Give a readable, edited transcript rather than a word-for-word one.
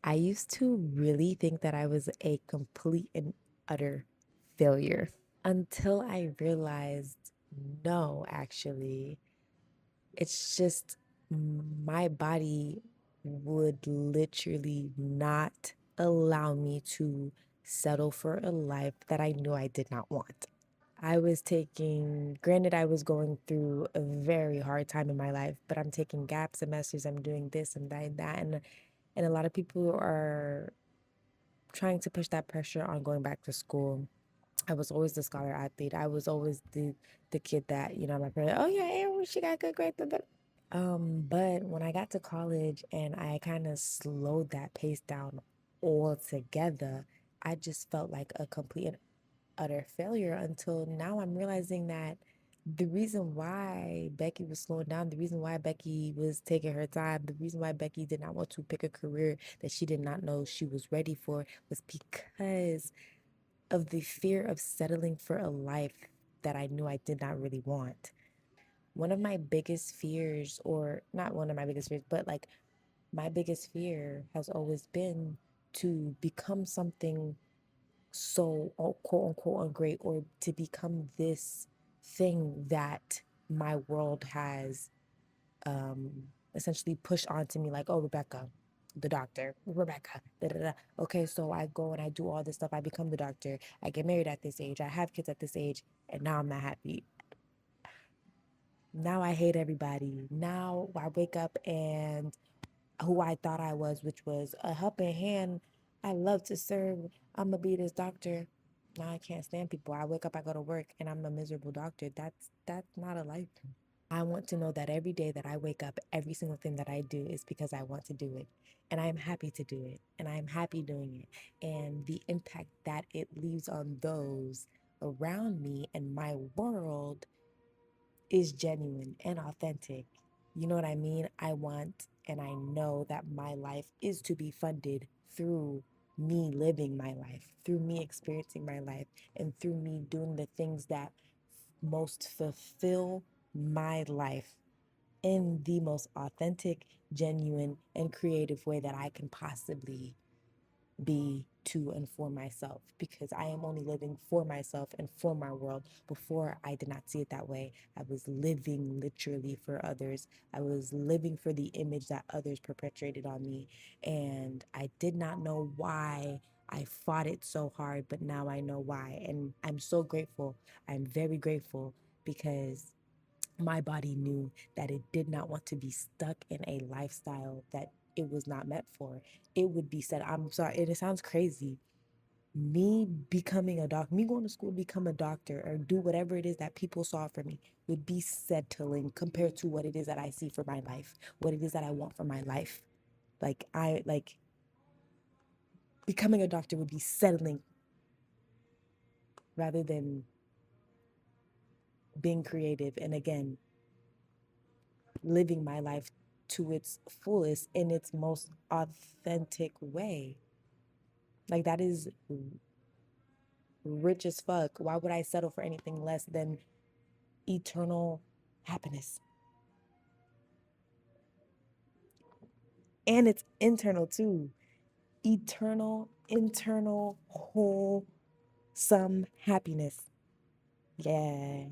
I used to really think that I was a complete and utter failure until I realized no, actually, it's just my body would literally not allow me to settle for a life that I knew I did not want. Granted, I was going through a very hard time in my life, but I'm taking gap semesters, I'm doing this and that, and a lot of people are trying to push that pressure on going back to school. I was always the scholar athlete. I was always the kid that, my parents, oh yeah, Aaron, she got good grades. But when I got to college and I kind of slowed that pace down altogether, I just felt like a complete and utter failure until now I'm realizing that the reason why Becky was slowing down, the reason why Becky was taking her time, the reason why Becky did not want to pick a career that she did not know she was ready for was because of the fear of settling for a life that I knew I did not really want. One of my biggest fears, or not one of my biggest fears, but like my biggest fear has always been to become something so quote unquote great, or to become this thing that my world has um essentially pushed onto me, like, oh, Rebecca, the doctor, Rebecca, da, da, da. Okay, so I go and I do all this stuff, I become the doctor, I get married at this age, I have kids at this age, and now I'm not happy. Now I hate everybody. Now I wake up and who I thought I was, which was a helping hand. I love to serve. I'm gonna be this doctor. Now I can't stand people. I wake up, I go to work, and I'm a miserable doctor. That's not a life. I want to know that every day that I wake up, every single thing that I do is because I want to do it. And I am happy to do it. And I am happy doing it. And the impact that it leaves on those around me and my world is genuine and authentic. You know what I mean? I want and I know that my life is to be funded through me living my life, through me experiencing my life, and through me doing the things that most fulfill my life in the most authentic, genuine, and creative way that I can possibly be to and for myself, because I am only living for myself and for my world. Before, I did not see it that way. I was living literally for others. I was living for the image that others perpetuated on me. And I did not know why I fought it so hard, but now I know why. And I'm so grateful. I'm very grateful because my body knew that it did not want to be stuck in a lifestyle that it was not meant for. It would be said, I'm sorry, and it sounds crazy. Me becoming a doctor, me going to school to become a doctor or do whatever it is that people saw for me would be settling compared to what it is that I see for my life, what it is that I want for my life. Like becoming a doctor would be settling rather than being creative and again living my life to its fullest in its most authentic way. Like that is rich as fuck. Why would I settle for anything less than eternal happiness? And it's internal too. Eternal, internal, wholesome happiness. Yeah.